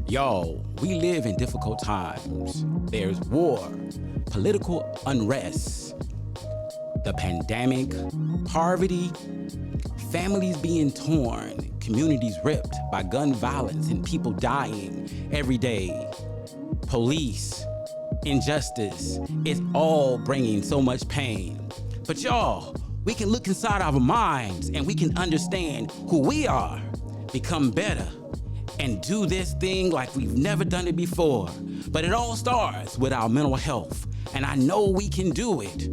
Y'all, we live in difficult times. There's war, political unrest, the pandemic, poverty, families being torn, communities ripped by gun violence and people dying every day. Police, injustice, it's all bringing so much pain. But y'all, we can look inside our minds and we can understand who we are, become better, and do this thing like we've never done it before. But it all starts with our mental health, and I know we can do it.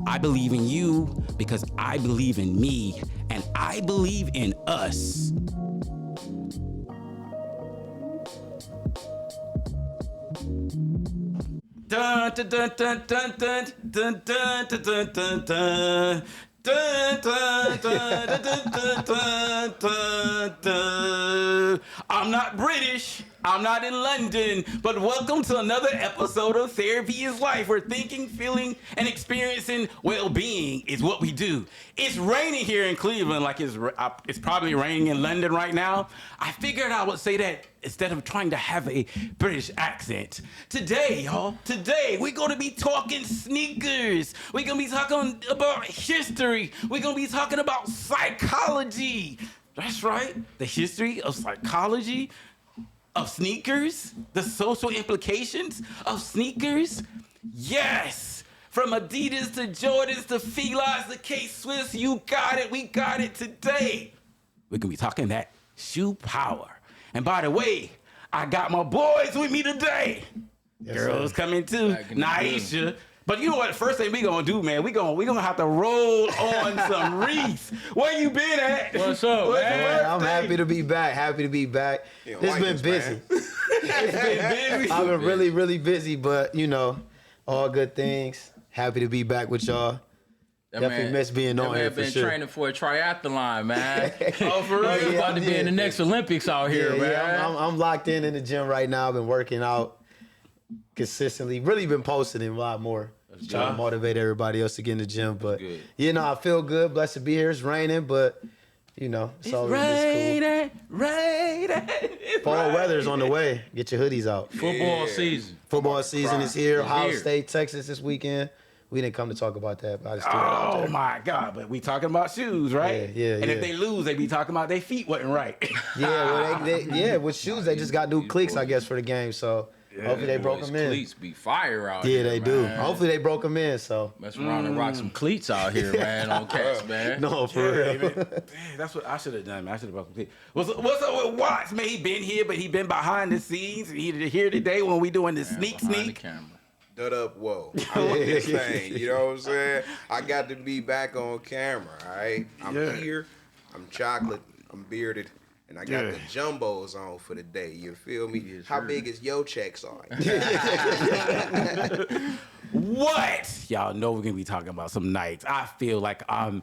I believe in you because I believe in me, and I believe in us. Dun dun dun dun dun dun dun dun dun dun dun. Dun, dun, dun, dun, dun, dun, dun, dun. I'm not British, I'm not in London, but welcome to another episode of Therapy is Life, where thinking, feeling, and experiencing well-being is what we do. It's raining here in Cleveland like it's probably raining in London right now. I figured I would say that instead of trying to have a British accent. Today, y'all, we're going to be talking sneakers. We're going to be talking about history. We're going to be talking about psychology. That's right, the history of psychology, of sneakers, the social implications of sneakers. Yes, from Adidas to Jordans to Felines to K-Swiss, you got it, we got it today. We're going to be talking that shoe power. And by the way, I got my boys with me today. Yes, girls sir. Coming too, Naisha. But you know what? First thing we gonna do, man, we gonna have to roll on some Reese. Where you been at? What's up, man? I'm happy to be back. It's been busy. It's been busy. I've been really, really busy, but you know, all good things. Happy to be back with y'all. Definitely miss being on here for been sure. training for a triathlon, man. Oh, for real? He's about to be in the next Olympics out here, man. Yeah, I'm locked in the gym right now. I've been working out consistently. Really been posting a lot more. Trying to motivate everybody else to get in the gym. But, you know, I feel good. Blessed to be here. It's raining, but, you know, it's all raining. Fall weather's on the way. Get your hoodies out. Football season. Football season is here. Ohio State, Texas this weekend. We didn't come to talk about that, but I just threw it out there. Oh my God! But we talking about shoes, right? Yeah. And if they lose, they be talking about their feet wasn't right. With shoes they just got new cleats, I guess, for the game. So hopefully they broke them in. Cleats be fire out here. Yeah, they do. Hopefully they broke them in. So mess around and rock some cleats out here, man. On cats, man. No, for real. Man. That's what I should have done, man. I should have broke them. What's up with Watts, man? He been here, but he been behind the scenes. He here today when we doing the sneak. The camera. Dud up, whoa. I want this thing, you know what I'm saying? I got to be back on camera, all right? I'm here, I'm chocolate, I'm bearded, and I got the jumbos on for the day, you feel me? Yes, How sir. big is your checks on? What? Y'all know we're going to be talking about some nights. I feel like I'm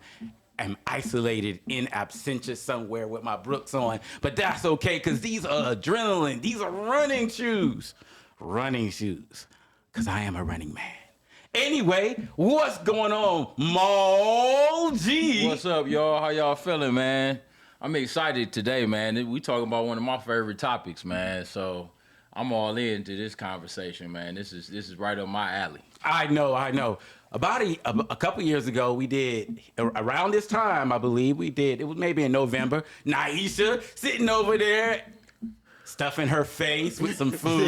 isolated in absentia somewhere with my Brooks on, but that's okay because these are adrenaline. These are running shoes. Because I am a running man. Anyway, what's going on, Maul G? What's up, y'all? How y'all feeling, man? I'm excited today, man. We talking about one of my favorite topics, man. So I'm all into this conversation, man. This is right up my alley. I know. About a couple years ago, we did, around this time, I believe, it was maybe in November, Naisha sitting over there, stuffing her face with some food.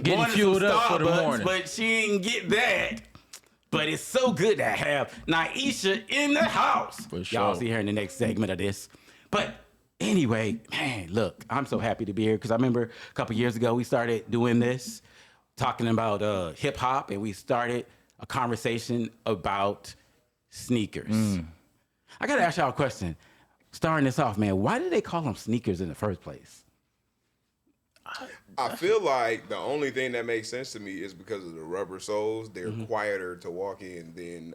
Getting fueled up for the morning. But she didn't get that. But it's so good to have Naisha in the house. For sure. Y'all see her in the next segment of this. But anyway, man, look, I'm so happy to be here because I remember a couple years ago we started doing this, talking about hip hop, and we started a conversation about sneakers. I got to ask y'all a question. Starting this off, man, why did they call them sneakers in the first place? I feel like the only thing that makes sense to me is because of the rubber soles. They're quieter to walk in than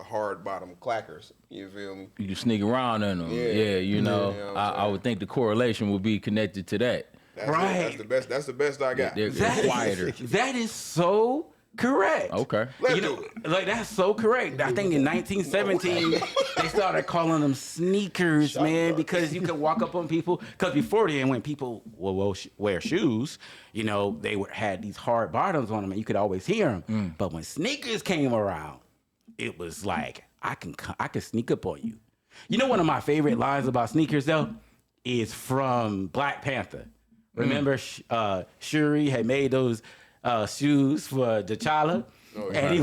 hard bottom clackers. You feel me? You can sneak around in them. Yeah, you know, I would think the correlation would be connected to that. That's the best I got. They're quieter. That is so correct. Okay. Let's You do know, it. like that's so correct. I think in 1917 they started calling them sneakers, man, because you could walk up on people. Because before then, when people will wear shoes, you know, they had these hard bottoms on them, and you could always hear them. But when sneakers came around, it was like I can sneak up on you. You know, one of my favorite lines about sneakers though is from Black Panther. Remember, Shuri had made those shoes for T'Challa, and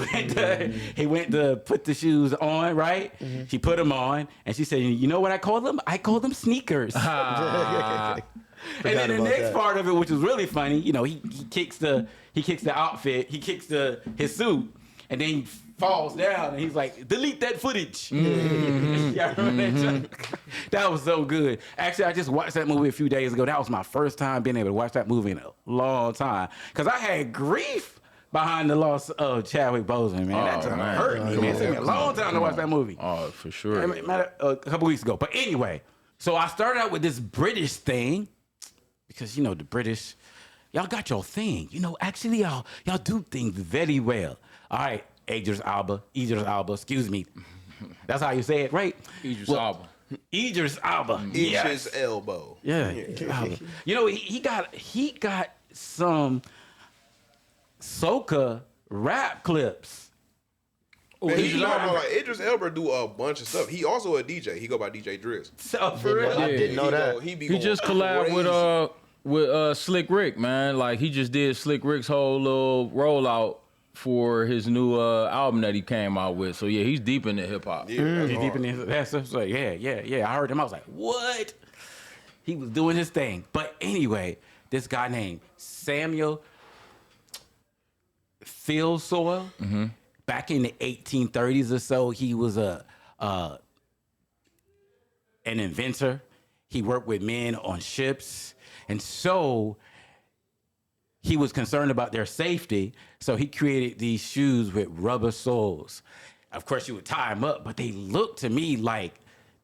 he went to put the shoes on. Right? She put them on, and she said, "You know what I call them? I call them sneakers." And then the next part of it, which was really funny, you know, he kicks the outfit, his suit, and then he falls down, and he's like, "Delete that footage." Y'all remember that joke? That was so good. Actually, I just watched that movie a few days ago. That was my first time being able to watch that movie in a long time, because I had grief behind the loss of Chadwick Boseman, man. That just hurt me, man. It took me a long time to watch that movie. Oh, for sure. A couple weeks ago. But anyway, so I started out with this British thing, because, you know, the British, y'all got your thing. You know, actually, y'all do things very well. All right, Idris Elba, excuse me. That's how you say it, right? Idris Elba. Idris Elba. Itch his elbow. Yeah. You know, he got some soca rap clips. Man, Idris Elba do a bunch of stuff. He also a DJ. He go by DJ Driz. So for real. I didn't know that. He just collabed with Slick Rick, man. Like, he just did Slick Rick's whole little rollout for his new album that he came out with. So yeah, he's deep into hip hop. Yeah, He's deep in that stuff. So yeah. I heard him. I was like, what? He was doing his thing. But anyway, this guy named Samuel Field-Soil, back in the 1830s or so, he was an inventor. He worked with men on ships, and so he was concerned about their safety, so he created these shoes with rubber soles. Of course, you would tie them up, but they look to me like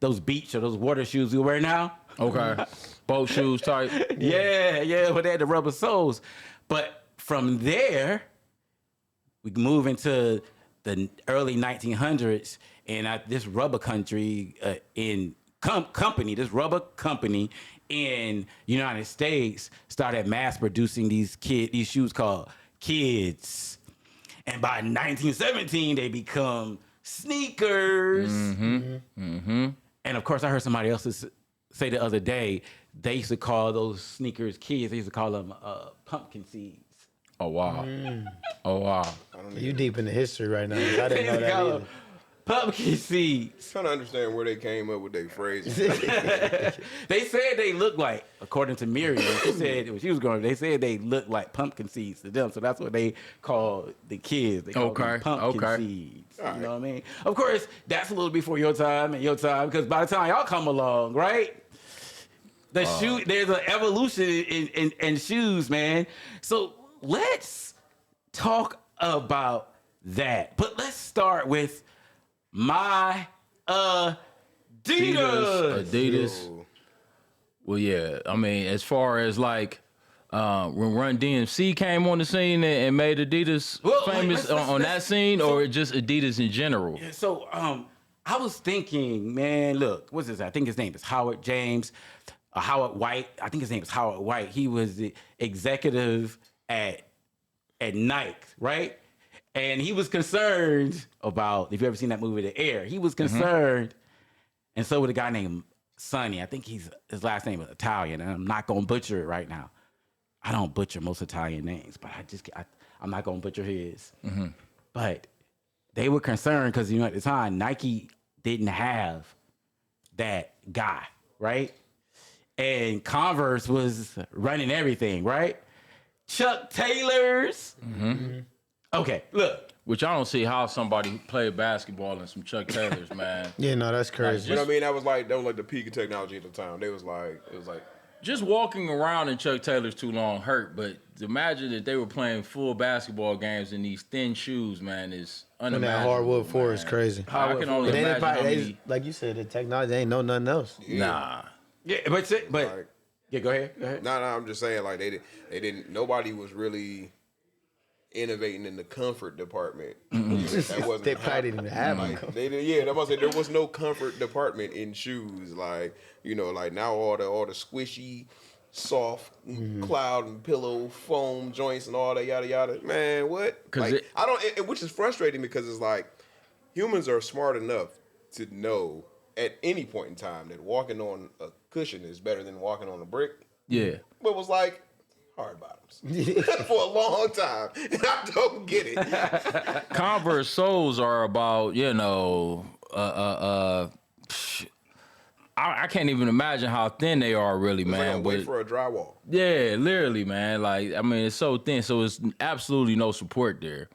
those beach or those water shoes we wear now. Okay. Boat shoes type. Yeah, but they had the rubber soles. But from there, we move into the early 1900s, and this rubber country this rubber company in United States started mass producing these shoes called Kids. And by 1917, they become sneakers. And of course, I heard somebody else say the other day, they used to call those sneakers Kids. They used to call them pumpkin seeds. Oh, wow. Oh, wow. You deep in the history right now. I didn't know that either. Pumpkin seeds. Trying to understand where they came up with their phrases. They said they look like, according to Miriam, she said when she was growing up, they said they look like pumpkin seeds to them. So that's what they call the kids. They call them pumpkin seeds. You know what I mean? Of course, that's a little before your time and your time, because by the time y'all come along, right? There's an evolution in shoes, man. So let's talk about that. But let's start with my Adidas. Well, yeah. I mean, as far as like when Run DMC came on the scene and made Adidas famous on that scene, or just Adidas in general? Yeah, so I was thinking, man, look, what's his name? I think his name is Howard James. Howard White. I think his name is Howard White. He was the executive at Nike, right? And he was concerned about, if you ever seen that movie, The Air, he was concerned, and so was a guy named Sonny. I think his last name is Italian, and I'm not going to butcher it right now. I don't butcher most Italian names, but I'm not going to butcher his. But they were concerned because, you know, at the time, Nike didn't have that guy, right? And Converse was running everything, right? Chuck Taylors. Okay, look. Which I don't see how somebody played basketball in some Chuck Taylors, man. Yeah, no, that's crazy. But I mean, that was like the peak of technology at the time. It was like just walking around in Chuck Taylors too long hurt, but imagine that they were playing full basketball games in these thin shoes, man, is unimaginable. And that hardwood floor is crazy. I can only imagine how many... Like you said, the technology ain't know nothing else. Nah. Yeah, but like, yeah, go ahead. No, I'm just saying, like they didn't. Nobody was really innovating in the comfort department. That wasn't They probably didn't have them. they did, yeah. That was there was no comfort department in shoes. Like like now all the squishy, soft cloud and pillow foam joints and all that yada yada. Man, what? Like, I don't. Which is frustrating because it's like humans are smart enough to know at any point in time that walking on a cushion is better than walking on a brick. Yeah. But it was like hard bottoms for a long time, and I don't get it. Converse soles are about, I can't even imagine how thin they are, really, man. Wait for a drywall. Yeah, literally, man. Like, I mean, it's so thin, so it's absolutely no support there.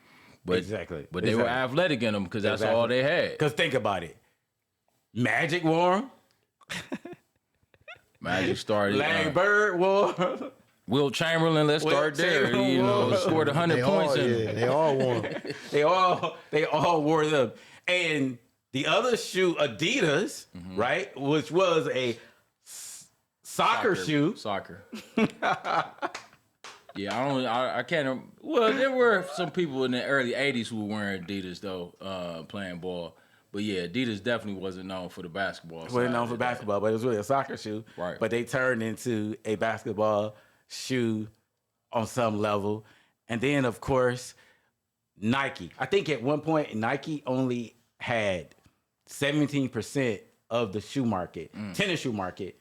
But, Exactly. But they were athletic in them because that's all they had. Because think about it. Magic wore 'em. Magic started. Larry Bird wore 'em. Will Chamberlain, let's start there. Scored 100 points. They all won. They all wore them. And the other shoe, Adidas, right, which was a soccer shoe. Soccer. Yeah, I can't. Well, there were some people in the early '80s who were wearing Adidas though, playing ball. But yeah, Adidas definitely wasn't known for the basketball. Wasn't known for basketball, but it was really a soccer shoe. Right. But they turned into a basketball shoe on some level. And then, of course, Nike. I think at one point, Nike only had 17% of the shoe market, tennis shoe market.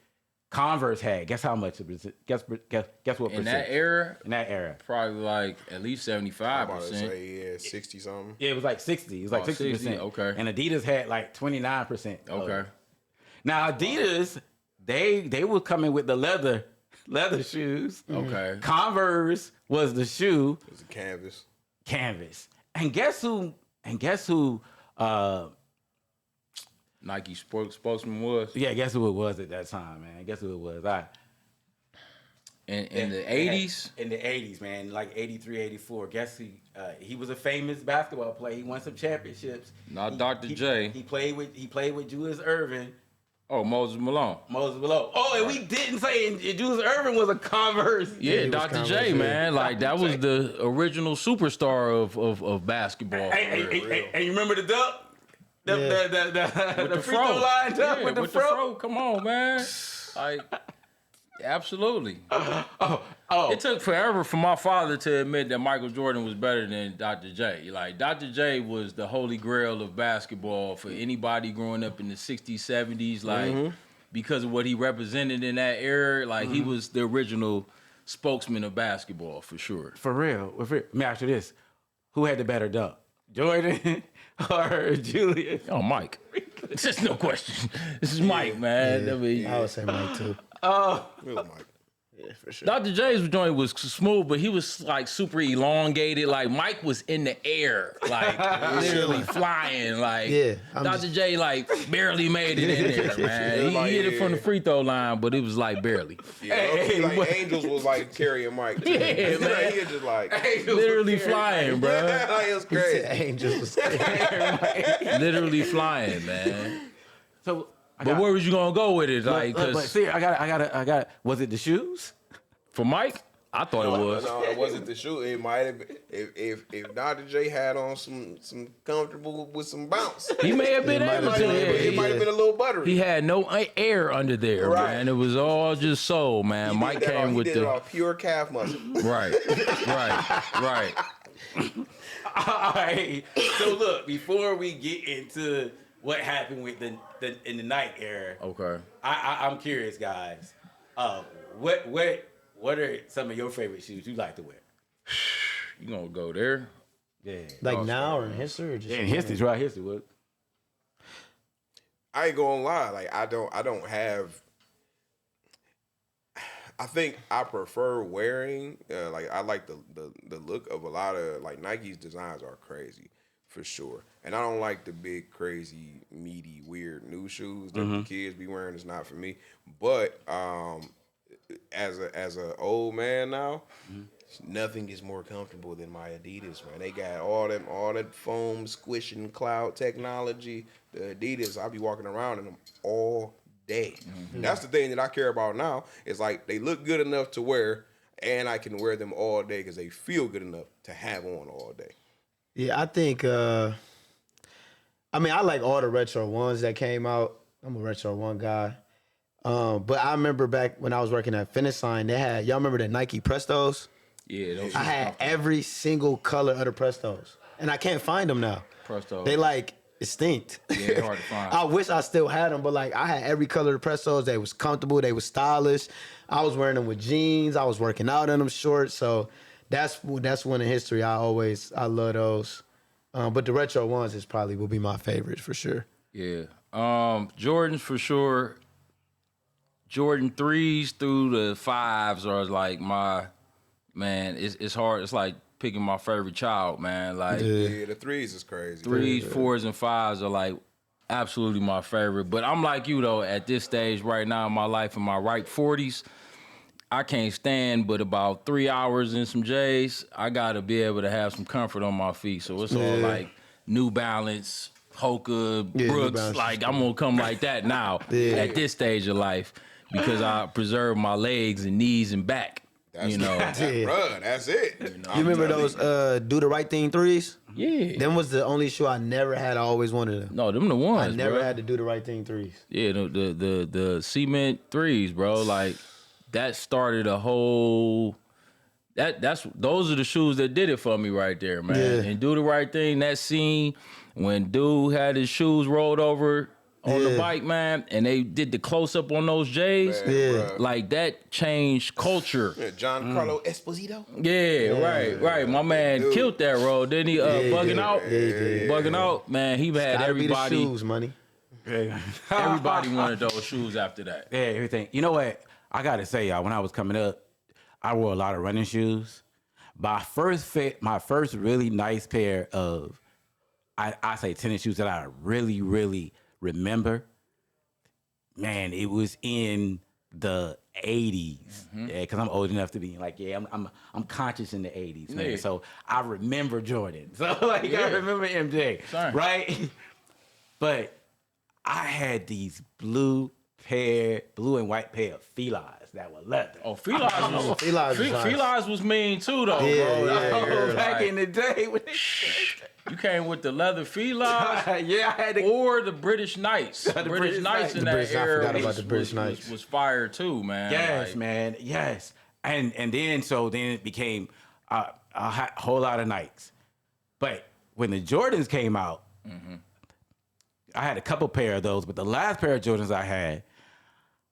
Converse had. Guess how much it was? Guess what percent? In that era? In that era. Probably like at least 75%. I'm about to say 60 something. Yeah, it was like 60. It was like 60%. 60, okay. And Adidas had like 29%. Okay. Now Adidas, they were coming with the leather shoes. Okay. Converse was the shoe. It was a Canvas. And guess who Nike spokesman was? Yeah, guess who it was at that time, man. Guess who it was? In the 80s? In the 80s, man. Like 83, 84. Guess he was a famous basketball player. He won some championships. Not Dr. J. He played with Julius Erving. Oh, Moses Malone. Oh, and we didn't say Julius Erving was a Converse. Yeah, Dr. J, man. Like, that was the original superstar of basketball. And you remember the dunk? The free fro. throw line dunk Yeah, with the fro? Come on, man. Like, absolutely. Oh. It took forever for my father to admit that Michael Jordan was better than Dr. J. Like, Dr. J was the holy grail of basketball for anybody growing up in the 60s, 70s. Like, because of what he represented in that era, like, he was the original spokesman of basketball, for sure. For real. Let me ask you this. Who had the better dunk? Jordan or Julius? Oh, Mike. It's just no question. This is Mike, man. Yeah, I mean, I would say Mike too. It was Mike. Yeah, for sure. Dr. J's joint was smooth, but he was like super elongated. Like Mike was in the air, like literally flying. Like Dr. J like barely made it in there, man. He hit it from the free throw line, but it was like barely. Yeah, like Angels was like carrying Mike. Too. Yeah, man. He was just like Literally flying, bro. like, it was crazy. Angels was Literally flying, man. So, But where was you gonna go with it? Like, but cause see, I got. Was it the shoes? for Mike, I thought it was. No, it wasn't the shoe. It might have been if Dr. J had on some comfortable with some bounce. He may have been able to. It might have been a little buttery. He had no air under there, Right. man. It was all just soul, man. Mike came with he did the it all pure calf muscle. right. All right. So look, before we get into what happened with in the night era, Okay. I'm curious, guys. What are some of your favorite shoes you like to wear? You gonna go there? Yeah. like now or in history or just In history, right? History. What? I ain't gonna lie, like I don't have. I think I prefer wearing like I like the look of a lot of like Nike's designs are crazy for sure, and I don't like the big crazy meaty weird new shoes that the kids be wearing. It's not for me. But as a old man now. Nothing is more comfortable than my Adidas, man. They got all that foam squishing cloud technology. The Adidas, I'll be walking around in them all day. That's the thing that I care about now. Is like they look good enough to wear, and I can wear them all day because they feel good enough to have on all day. Yeah, I think. I like all the retro ones that came out. I'm a retro one guy. But I remember back when I was working at Finish Line, they had, y'all remember the Nike Prestos? Yeah, those I had every single color of the Prestos, and I can't find them now. Prestos. They like extinct. Yeah, hard to find. I wish I still had them, but like I had every color of the Prestos. They was comfortable. They was stylish. I was wearing them with jeans. I was working out in them shorts. So that's one in history. I love those. But the retro ones will be my favorite for sure. Yeah. Jordans for sure. Jordan 3s through the 5s are like my, man, it's hard. It's like picking my favorite child, man. Like Yeah, the 3s is crazy. 3s, 4s, and 5s are like absolutely my favorite. But I'm like you though, at this stage right now in my life, in my ripe 40s, I can't stand but about 3 hours in some J's. I gotta be able to have some comfort on my feet. So it's all like New Balance, Hoka, Brooks. Like I'm gonna come like that now at this stage of life because I preserve my legs and knees and back. That's, you know, bruh, that's it. You remember those Do the Right Thing 3s? Yeah. Them was the only shoe I never had. I always wanted them. No, them the ones. I never bro. had to Do the Right Thing 3s. Yeah, the cement 3s, bro. Like that started a whole. Those are the shoes that did it for me right there, man. Yeah. And Do the Right Thing. That scene when dude had his shoes rolled over on the bike, man, and they did the close up on those J's. Man, Like that changed culture. yeah, John Carlo Esposito. Yeah, right. My man killed that road, didn't he? Bugging out, bugging out, man. He had Gotta everybody. be the shoes, money. Everybody wanted those shoes after that. Yeah, everything. You know what? I gotta say, y'all, when I was coming up, I wore a lot of running shoes. My first really nice pair of, I say tennis shoes that I really, really remember, man, it was in the 80s. Yeah, because I'm old enough to be like, I'm conscious in the 80s, man. Yeah. So I remember Jordan. So I remember MJ, Same. right? But I had these blue and white pair of Felines that were leather. Oh, Felines was mean too, though, Yeah, bro. yeah, Back Like, in the day when you came with the leather Felines. I had to. Or the British Knights. The British Knights in The that British- I era forgot about the British Knights. was fire too, man. Yes, Like, man. Yes. And then it became a whole lot of Nikes. But when the Jordans came out, I had a couple pair of those, but the last pair of Jordans I had,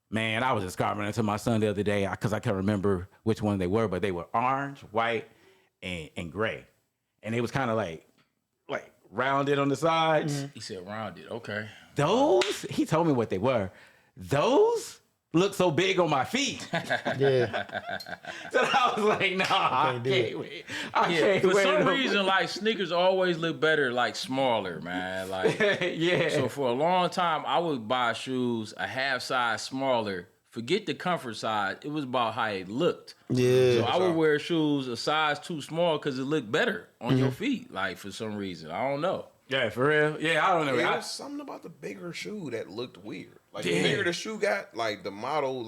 man, I was describing it to my son the other day because I can't remember which one they were, but they were orange, white, and gray. And it was kind of like rounded on the sides. He said rounded. Okay. Those, he told me what they were. Those look so big on my feet. Yeah. So I was like, nah, I can't do can't it. wait. I Yeah, can't for wear some them. reason, like sneakers always look better, like smaller, man. Like, Yeah. so for a long time, I would buy shoes a half size smaller. Forget the comfort size; it was about how it looked. Yeah. So I would wear shoes a size too small because it looked better on your feet. Like for some reason, I don't know. Yeah, for real. Yeah, I don't know. There I- was something about the bigger shoe that looked weird. Like Yeah. the bigger the shoe got, like the model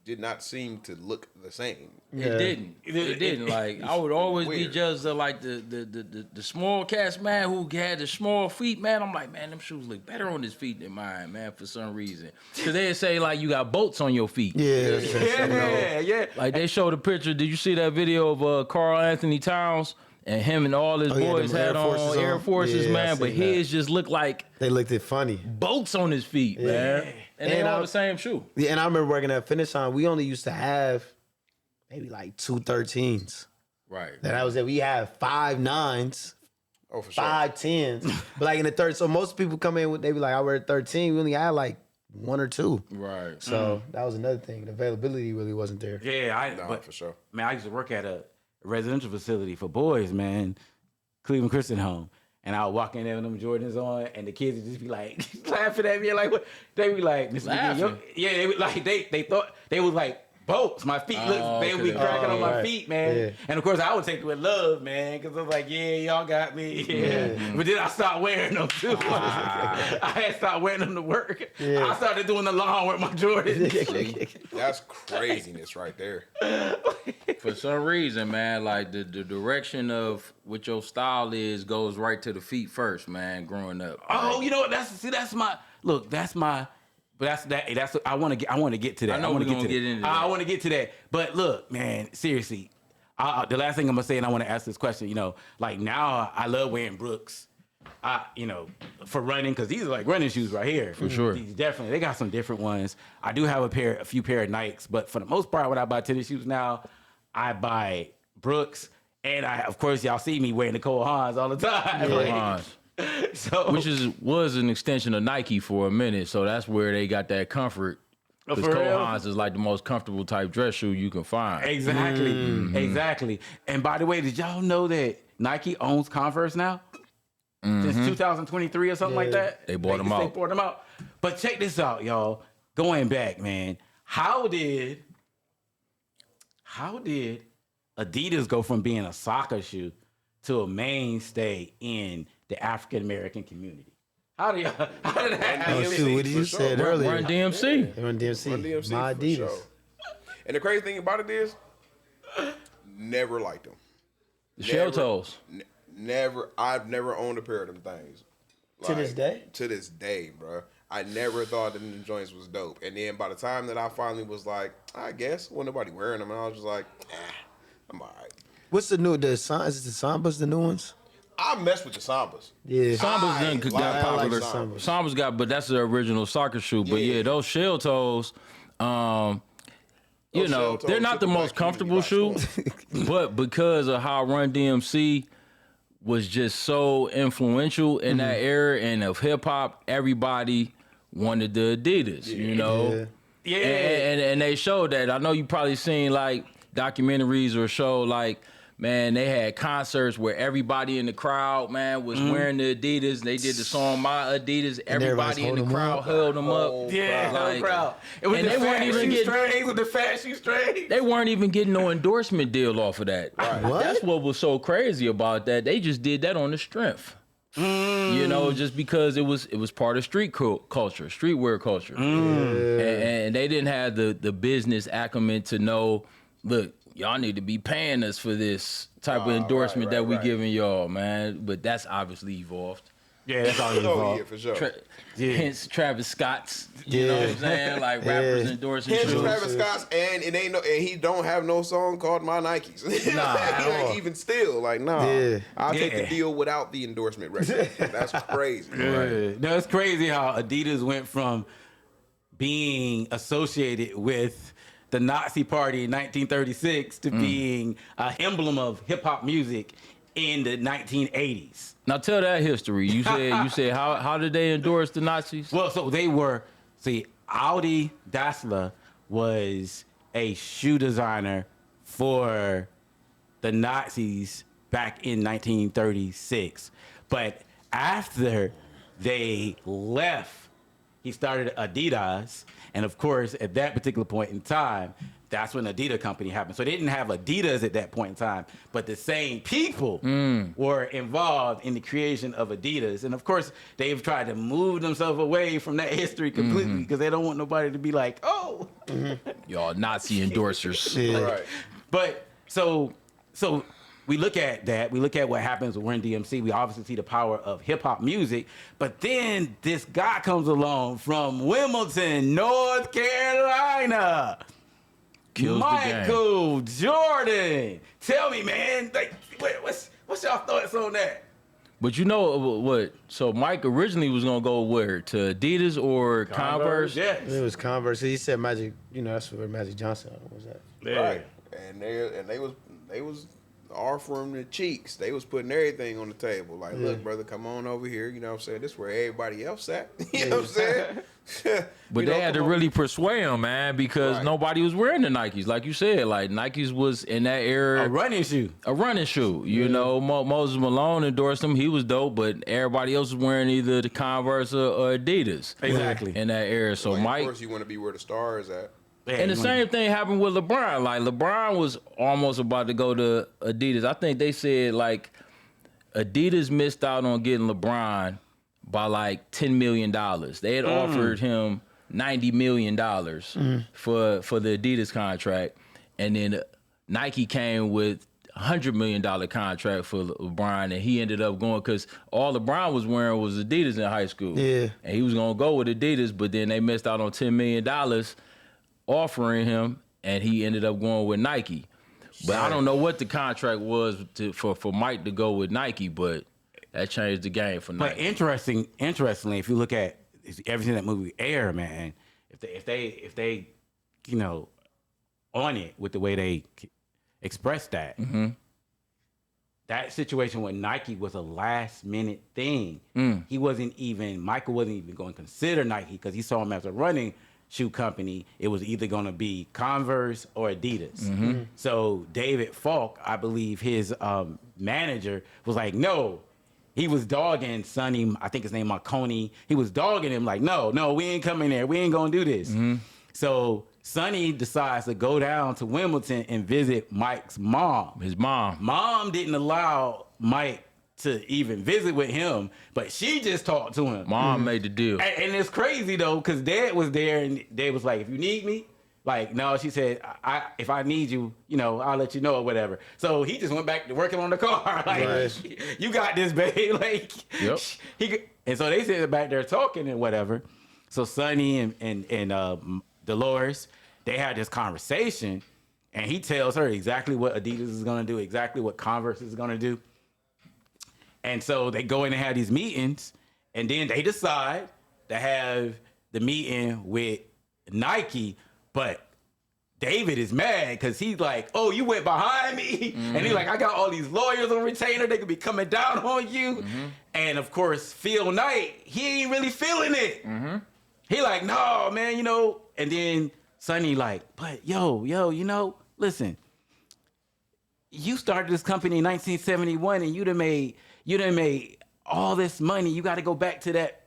did not seem to look the same. It didn't. It didn't. Like I would always be Weird. judged of like the small cats, man, who had the small feet, man. I'm like, man, them shoes look better on his feet than mine, man, for some reason. Cause they'd say like you got boats on your feet. Yeah. yeah. Like they showed a picture. Did you see that video of Carl Anthony Towns and him and all his yeah, boys them had Air Forces on Air on? Forces, Yeah, I man? But seen that. his just looked like They looked it funny. boats on his feet, man. And they And all I- the same shoe. Yeah, and I remember working at Finish Line. We only used to have maybe like 2 13s. Right. That was it. We had 5 9s, Oh, for sure. 5 10s. But like in the third, so most people come in with, they be like, I wear 13. We only had like 1 or 2. Right. So that was another thing. The availability really wasn't there. Yeah, No, but for sure. man, I used to work at a residential facility for boys, man, Cleveland Christian Home. And I would walk in there with them Jordans on, and the kids would just be like laughing at me, like what? They be like, Mr. McGee, Laughing? yeah, they would like they thought they was like bolts. My feet look, they be cracking on my feet, man. Yeah. And of course, I would take it with love, man, because I was like, yeah, y'all got me. Yeah. But then I stopped wearing them too. I had stopped wearing them to work. Yeah. I started doing the lawn with my Jordans. That's craziness right there. For some reason, man, like the direction of what your style is goes right to the feet first, man. Growing up. Oh, you know what? That's my look. That's my. But that's I want to get to that. I know we're gonna get into that. I want to get to that. But look, man, seriously, the last thing I'm gonna say, and I want to ask this question. You know, like now I love wearing Brooks. For running, because these are like running shoes right here. For sure. These definitely, they got some different ones. I do have a few pair of Nikes, but for the most part, when I buy tennis shoes now, I buy Brooks, and of course, y'all see me wearing the Cole Haans all the time. Cole Haans. So, which was an extension of Nike for a minute, so that's where they got that comfort. Because for Cole real? Haans is like the most comfortable type dress shoe you can find. Exactly, exactly. And by the way, did y'all know that Nike owns Converse now? Since 2023 or something like that? They bought them out. They bought them out. But check this out, y'all. Going back, man. How did Adidas go from being a soccer shoe to a mainstay in the African American community? How did that happen? Oh, shoot, what did you say earlier? Run DMC. Run DMC. Run DMC My for Adidas. sure. And the crazy thing about it is, never liked them. Shell toes. I've never owned a pair of them things. To this day? To this day, bro. I never thought that them joints was dope. And then by the time that I finally was like, I guess, wasn't nobody wearing them, and I was just like, I'm all right. What's the new? Is the Sambas the new ones? I messed with the Sambas. Yeah. Sambas done got I like popular. Sambas. Sambas got, but that's the original soccer shoe. But yeah, those shell toes, you know, shell toes they're not took the the most black comfortable shoe, community but because of how Run DMC was just so influential in that era and of hip hop, everybody wanted the Adidas, you know? Yeah. And they showed that. I know you probably seen like documentaries or show like, man, they had concerts where everybody in the crowd, man, was wearing the Adidas. They did the song My Adidas. Everybody in the crowd held them up. Yeah, like, crowd. It was and the they weren't fat even shoe getting- straight with the fat shoe straight. They weren't even getting no endorsement deal off of that. What? That's what was so crazy about that. They just did that on the strength. You know, just because it was part of street culture, streetwear culture. And they didn't have the business acumen to know, look, y'all need to be paying us for this type of endorsement that we giving y'all, man. But that's obviously evolved. Yeah, that's all Oh, yeah, for sure. Hence Travis Scott's, you know what I'm saying? Like rappers endorsing Hence shoes. Travis Scott's, and he don't have no song called My Nikes. Like, even still, like, nah. Yeah. I'll take the deal without the endorsement record. That's crazy. No, it's crazy how Adidas went from being associated with the Nazi Party in 1936 to being an emblem of hip hop music in the 1980s. Now tell that history. You said how did they endorse the Nazis? Well, so they were, Audi Dassler was a shoe designer for the Nazis back in 1936. But after they left, he started Adidas. And of course, at that particular point in time, that's when the Adidas company happened. So they didn't have Adidas at that point in time, but the same people were involved in the creation of Adidas. And of course, they've tried to move themselves away from that history completely because they don't want nobody to be like, oh. Y'all Nazi endorsers. Right. But so we look at that. We look at what happens with Run DMC. We obviously see the power of hip hop music. But then this guy comes along from Wilmington, North Carolina. Kills Michael Jordan. Tell me, man, like, what's y'all thoughts on that? But you know what? So Mike originally was gonna go where? To Adidas or Converse? Yes. It was Converse. He said Magic. You know, that's where Magic Johnson was at. Right. And they was offering the cheeks. They was putting everything on the table. Like, look, brother, come on over here. You know what I'm saying? This is where everybody else at. You know what I'm saying? But they had to really persuade him, man, because nobody was wearing the Nikes. Like you said, like Nikes was in that era A running shoe. You know, Moses Malone endorsed him. He was dope, but everybody else was wearing either the Converse or Adidas. Exactly. In that era. So Like, Mike, of course, you want to be where the star is at. And the same thing happened with LeBron. Like, LeBron was almost about to go to Adidas. I think they said, like, Adidas missed out on getting LeBron by, like, $10 million. They had offered him $90 million for the Adidas contract. And then Nike came with $100 million contract for LeBron, and he ended up going because all LeBron was wearing was Adidas in high school. Yeah. And he was going to go with Adidas, but then they missed out on $10 million offering him, and he ended up going with Nike. But I don't know what the contract was for Mike to go with Nike, but that changed the game for Nike. But interestingly, if you look at everything that movie Air, man, if they on it with the way they expressed that, that situation with Nike was a last minute thing. Michael wasn't even going to consider Nike because he saw him as a running shoe company. It was either going to be Converse or Adidas. So David Falk, I believe his manager, was like, no. He was dogging Sonny, I think his name Marconi. He was dogging him like, no, we ain't coming there. We ain't going to do this. So Sonny decides to go down to Wimbledon and visit Mike's mom. His mom. Mom didn't allow Mike to even visit with him, but she just talked to him. Mom made the deal. And it's crazy, though, because Dad was there, and Dad was like, if you need me, like, no, she said, if I need you, I'll let you know or whatever. So he just went back to working on the car. Like, you got this, babe. Like, yep. And so they sit back there talking and whatever. So Sonny and Dolores, they had this conversation, and he tells her exactly what Adidas is going to do, exactly what Converse is going to do. And so they go in and have these meetings, and then they decide to have the meeting with Nike, but David is mad because he's like, oh, you went behind me? And he's like, I got all these lawyers on retainer. They could be coming down on you. And, of course, Phil Knight, he ain't really feeling it. He like, no, man, And then Sonny like, but yo, listen, you started this company in 1971 and you done made all this money. You got to go back to that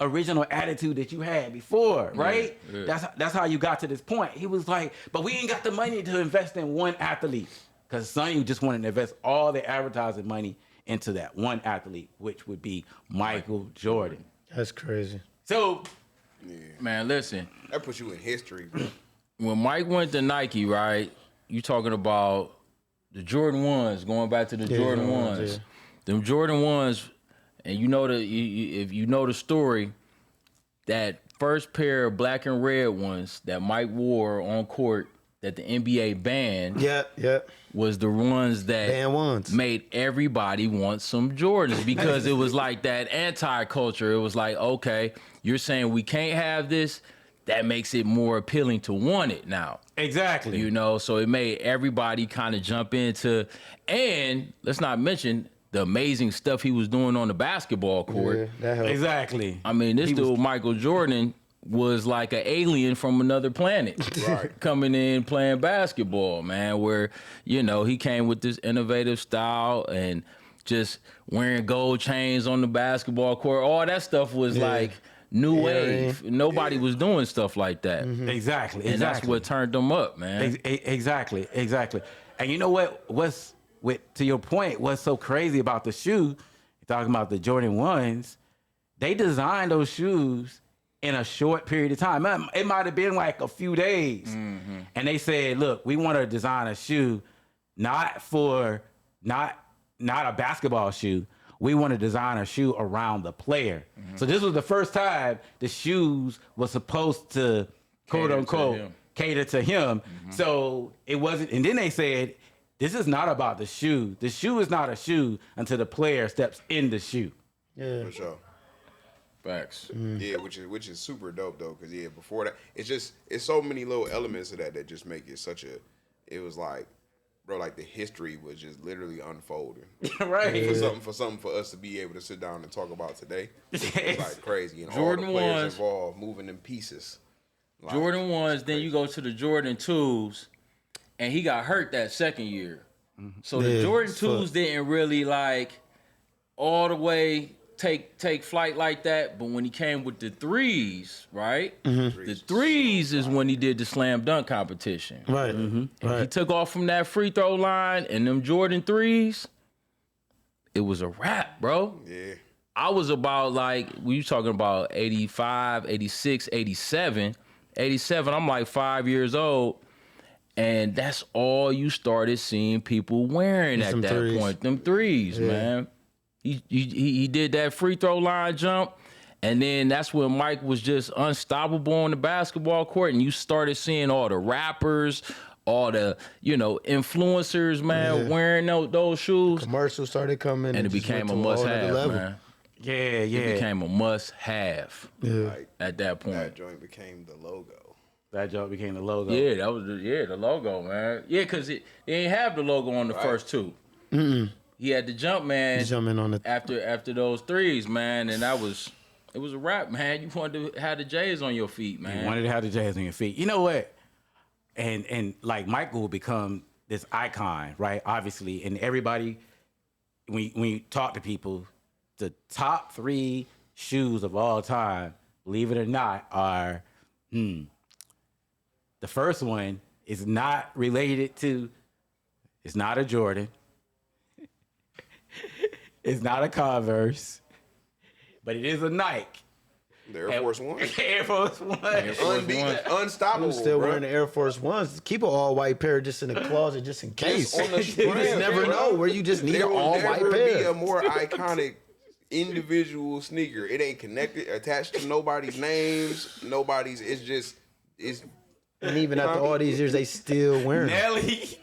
original attitude that you had before, right? Yeah. That's how you got to this point. He was like, but we ain't got the money to invest in one athlete. Because Sonny just wanted to invest all the advertising money into that one athlete, which would be Michael Jordan. That's crazy. So, man, listen. That puts you in history, bro. When Mike went to Nike, right, you talking about the Jordan 1s, going back to the Jordan 1s. Yeah. Them Jordan 1s, and if you know the story, that first pair of black and red ones that Mike wore on court that the NBA banned was the ones that made everybody want some Jordans because it was like that anti-culture. It was like, okay, you're saying we can't have this. That makes it more appealing to want it now. Exactly. So it made everybody kind of jump into, and let's not mention the amazing stuff he was doing on the basketball court. Yeah, that helped. Exactly. I mean, this dude, Michael Jordan, was like an alien from another planet coming in playing basketball, man, where, he came with this innovative style and just wearing gold chains on the basketball court. All that stuff was like new wave. Nobody was doing stuff like that. Exactly. And that's what turned them up, man. Exactly. And you know what? To your point, what's so crazy about the shoe, you're talking about the Jordan 1s, they designed those shoes in a short period of time. It might have been like a few days. And they said, look, we want to design a shoe, not a basketball shoe. We want to design a shoe around the player. So this was the first time the shoes were supposed to, quote unquote, cater to him. So it wasn't, and then they said, this is not about the shoe. The shoe is not a shoe until the player steps in the shoe. Yeah. For sure. Facts. Yeah, which is super dope though, because before that, it's so many little elements of that just make it it was like, bro, like the history was just literally unfolding. Right. For something for us to be able to sit down and talk about today. It's like crazy. And Jordan all the players 1s, involved moving in pieces. Like, Jordan 1s, then you go to the Jordan 2s, and he got hurt that second year. So the Jordan 2s didn't really all the way take flight like that, but when he came with the threes, right? Mm-hmm. The threes is when he did the slam dunk competition. Right. And Right. he took off from that free throw line and them Jordan threes, it was a wrap, bro. Yeah. I was about like, we were talking about 85, 86, 87. 87, I'm like 5 years old. And that's all you started seeing people wearing at that threes. point. Them threes, man. He did that free throw line jump. And then that's when Mike was just unstoppable on the basketball court. And you started seeing all the rappers, all the, influencers, man, wearing those shoes. Commercials started coming. And it just became went a to whole other must-have, level. man. Yeah. It became a must-have Like, at that point. that joint became the logo. That joint became the logo. Yeah, that was the logo, man. Yeah, because they didn't have the logo on the first two. He had the jump man He's jumping on the. after those threes, man, and it was a wrap, man. You wanted to have the J's on your feet, man. You wanted to have the Jazz on your feet. You know what? And like Michael will become this icon, right? Obviously, and everybody, when you talk to people, the top 3 shoes of all time, believe it or not, are the first one is not related to. It's not a Jordan. It's not a Converse, but it is a Nike. The Air Force One. Air Force One. Unbeaten, unstoppable. I'm still bro. wearing the Air Force Ones. Keep an all white pair just in the closet, just in case. On the You just strand, never bro. know where you just need There an will all white never be pair. a more iconic individual sneaker. It ain't connected, attached to nobody's names. It's And even after all these years, they still wearing them. Nelly.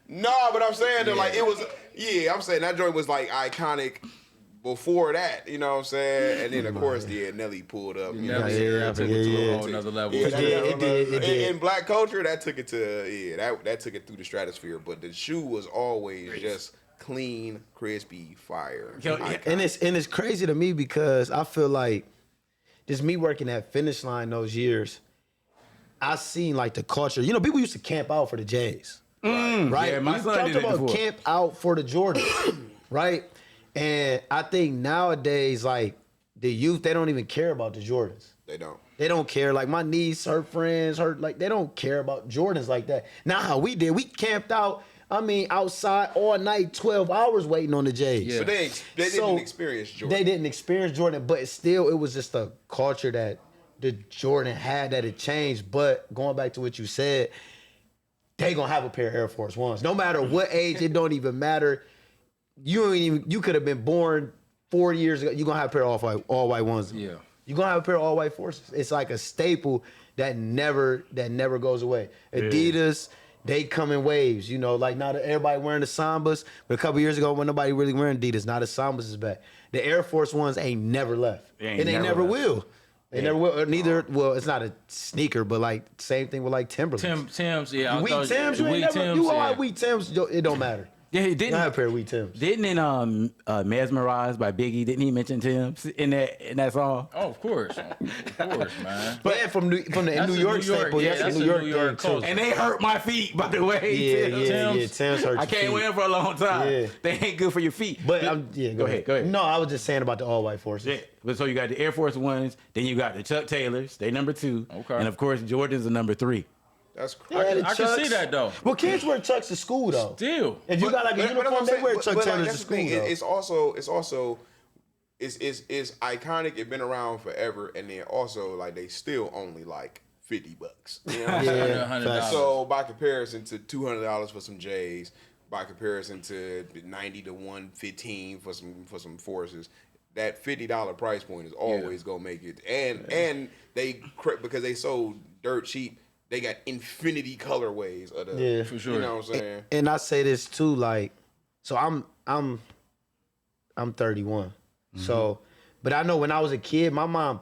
no, but I'm saying that like it was. Yeah, I'm saying that joint was like iconic before that. You know what I'm saying? And then of course, Nelly pulled up. You know what I'm saying? yeah, took it to yeah. a whole another level. Yeah, It did. In black culture, that took it to that took it through the stratosphere. But the shoe was always just clean, crispy, fire. Yo, yeah. Iconic. And it's crazy to me because I feel like just me working at Finish Line those years, I seen like the culture. People used to camp out for the J's. Right? Yeah, my You son talked did it about before. camp out for the Jordan, right? And I think nowadays, like the youth, they don't even care about the Jordans. They don't. They don't care. Like my niece, her friends, they don't care about Jordans like that. Not how we did. We camped out. Outside all night, 12 hours waiting on the J's. Yeah. But they didn't experience Jordan. They didn't experience Jordan, but still, it was just a culture that the Jordan had that it changed. But going back to what you said, they gonna have a pair of Air Force Ones. No matter what age, it don't even matter. You could have been born 40 years ago. You gonna have a pair of all white ones. Yeah. You gonna have a pair of all white Forces. It's like a staple that never goes away. Adidas, they come in waves. Like now that everybody wearing the Sambas, but a couple years ago when nobody really wearing Adidas, now the Sambas is back. The Air Force Ones ain't never left, and they never left. will. They never will. Neither. Well, it's not a sneaker, but like same thing with like Timberlands. Tim's, yeah. Wheat Tims, Tims, you all Wheat Tims, it don't matter. Yeah, he You didn't. have a pair of Wheat Tims. Didn't in Mesmerized by Biggie, didn't he mention Tim's in that song? Oh, of course, man. But from the That's New a York New York- staple, yeah, that's that's a a New York New York thing too. culture. And they hurt my feet, by the way. Yeah, Tims. Tims hurt I your can't feet. wear them for a long time. Yeah. They ain't good for your feet. But go ahead. No, I was just saying about the all white Forces. Yeah. But so you got the Air Force Ones, then you got the Chuck Taylors, they number 2. Okay. And of course Jordan's the number 3. That's Yeah, crazy. the I can see Chucks. that though. Well, kids wear Chucks to school though. Still. If you got like a But that's what uniform, I'm they saying. wear But, Chuck like, Taylors to that's the school thing. though. It's iconic. It's been around forever, and then also like they still only like $50. You know what I'm saying? Yeah, $100. facts. So by comparison to $200 for some J's, by comparison to 90 to 115 for some Forces, that $50 price point is always gonna make it. And they because they so dirt cheap, they got infinity colorways of the. Yeah, for sure. You know what I'm saying? And I say this too, like, so I'm 31. So, but I know when I was a kid, my mom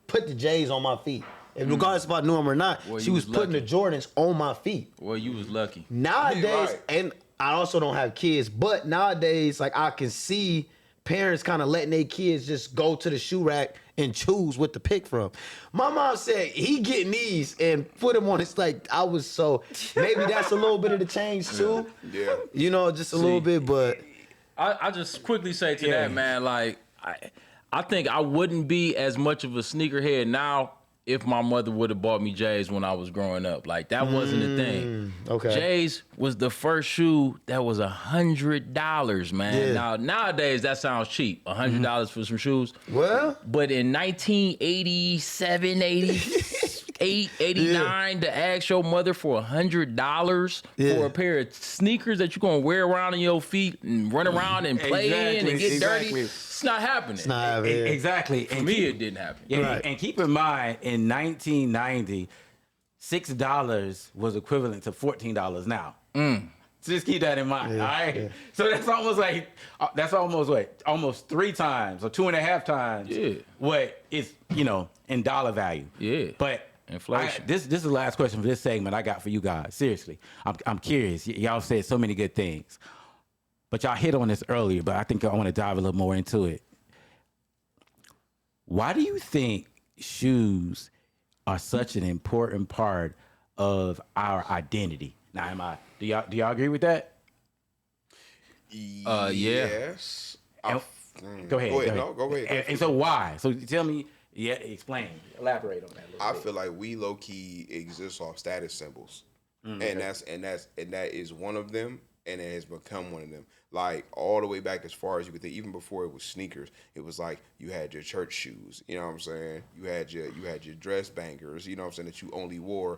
put the J's on my feet. And regardless if I knew them or not, Well, she you was was putting lucky. the Jordans on my feet. Well, you was lucky. Nowadays, right. and I also don't have kids, but nowadays, like I can see parents kind of letting their kids just go to the shoe rack and choose what to pick from. My mom said he getting these and put them on. It's like I was so maybe that's a little bit of the change too. Yeah. You know, just a little bit, but I just quickly say to that, man, like, I think I wouldn't be as much of a sneakerhead now if my mother would have bought me J's when I was growing up. Like, that wasn't a thing. Okay. J's was the first shoe that was $100, man. Yeah. Now, nowadays, that sounds cheap, $100 for some shoes. Well, But in 1987, 88, 89, to ask your mother for $100 for a pair of sneakers that you're going to wear around in your feet and run around and play in and get dirty, it's not happening. it's not having it. Exactly. For me, it didn't happen. Yeah, Right. and keep in mind, in 1990, $6 was equivalent to $14 now. So just keep that in mind. Yeah, All right. yeah. So that's almost what? Almost 3 times or 2.5 times. Yeah. What is in dollar value. Yeah. But Inflation. this is the last question for this segment I got for you guys. Seriously, I'm curious. Y'all said so many good things, but y'all hit on this earlier. But I think I want to dive a little more into it. Why do you think shoes are such an important part of our identity? Now, do y'all agree with that? Yeah. Yes. Go ahead. No, go ahead. And so why? So tell me. Yeah, explain. Elaborate on that a little I bit. feel like we low key exist off status symbols, and that is one of them, and it has become one of them. Like all the way back as far as you could think, even before it was sneakers, it was like you had your church shoes. You know what I'm saying? You had your dress bangers. You know what I'm saying, that you only wore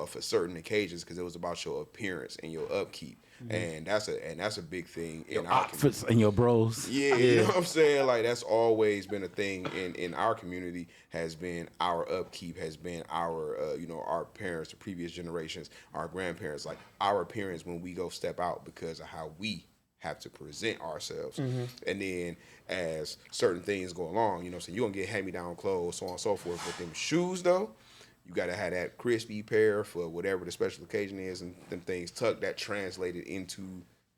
for certain occasions because it was about your appearance and your upkeep. And that's a big thing in our community. Outfits and your bros. Yeah, you know what I'm saying? Like, that's always been a thing in our community, has been our upkeep, has been our, our parents, the previous generations, our grandparents, like our appearance when we go step out because of how we have to present ourselves. And then as certain things go along, so you're going to get hand-me-down clothes, so on and so forth. But them shoes, though, you got to have that crispy pair for whatever the special occasion is, and them things tucked that translated into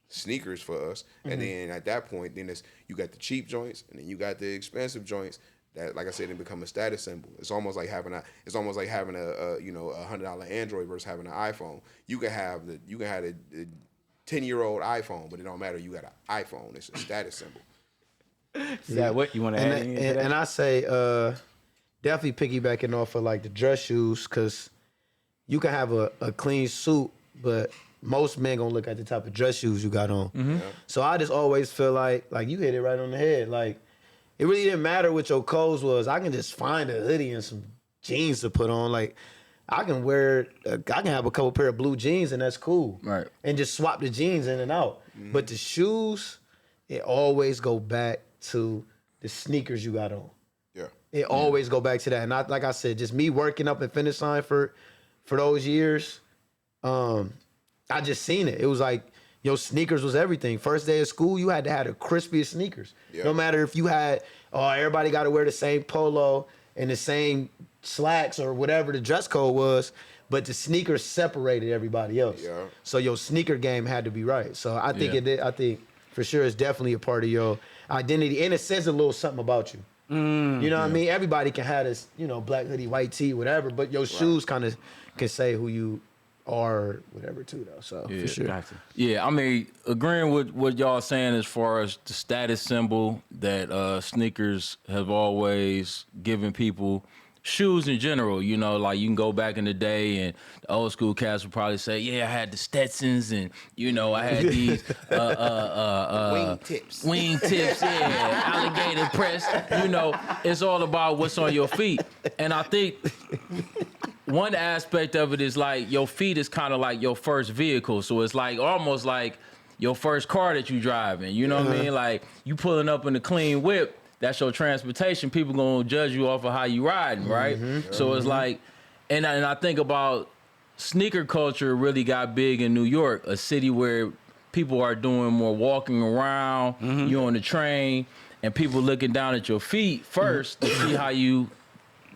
sneakers for us. And then at that point, then you got the cheap joints, and then you got the expensive joints that, like I said, it become a status symbol. It's almost like having a $100 Android versus having an iPhone. You can have the 10-year-old iPhone, but it don't matter. You got an iPhone. It's a status symbol. Is that what you want to add? anything to that? And I say definitely piggybacking off of like the dress shoes, because you can have a clean suit, but most men gonna look at the type of dress shoes you got on. Yeah. So I just always feel like you hit it right on the head. Like, it really didn't matter what your clothes was. I can just find a hoodie and some jeans to put on. Like, I can have a couple pair of blue jeans and that's cool. Right. And just swap the jeans in and out. But the shoes, it always go back to the sneakers you got on. Yeah. It always go back to that. And like I said, just me working up in finish line for those years, I just seen it. It was like, sneakers was everything. First day of school, you had to have the crispiest sneakers. Yeah. No matter if you had, everybody got to wear the same polo and the same slacks or whatever the dress code was, but the sneakers separated everybody else. Yeah. So your sneaker game had to be right. So I think I think for sure it's definitely a part of your identity, and it says a little something about you. You know what I mean? Everybody can have this, black hoodie, white tee, whatever, but your shoes kind of can say who you are, whatever, too, though. So for sure. Gotcha. Yeah, I mean, agreeing with what y'all saying as far as the status symbol that sneakers have always given people. Shoes in general, like you can go back in the day and the old school cats would probably say, yeah, I had the Stetsons and, I had these wing tips, yeah, alligator press. It's all about what's on your feet. And I think one aspect of it is like your feet is kind of like your first vehicle. So it's like almost like your first car that you driving. You know what I mean? Like you pulling up in a clean whip. That's your transportation. People gonna judge you off of how you riding, right? So it's like, and I think about sneaker culture really got big in New York, a city where people are doing more walking around. You on the train, and people looking down at your feet first to see how you,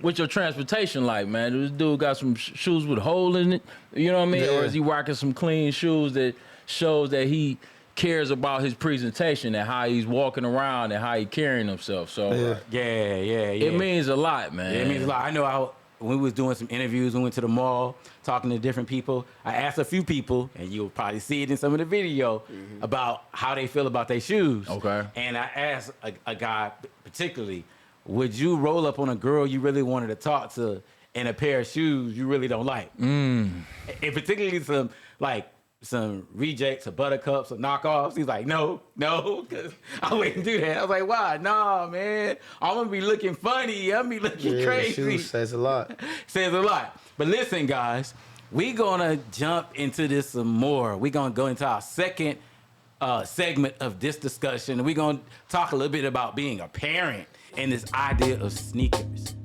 what's your transportation like, man? This dude got some shoes with a hole in it, you know what I mean? Yeah. Or is he rocking some clean shoes that shows that he cares about his presentation and how he's walking around and how he carrying himself. So Yeah. it means a lot, man. Yeah, it means a lot. I know when we was doing some interviews, we went to the mall, talking to different people. I asked a few people, and you'll probably see it in some of the video, about how they feel about their shoes. Okay. And I asked a guy particularly, would you roll up on a girl you really wanted to talk to in a pair of shoes you really don't like? And particularly some rejects or buttercups or knockoffs. He's like, no, because I wouldn't do that. I was like, why? Nah, man, I'm going to be looking funny. I'm going to be looking crazy. Shoes says a lot. Says a lot. But listen, guys, we going to jump into this some more. We're going to go into our second segment of this discussion. We're going to talk a little bit about being a parent and this idea of sneakers.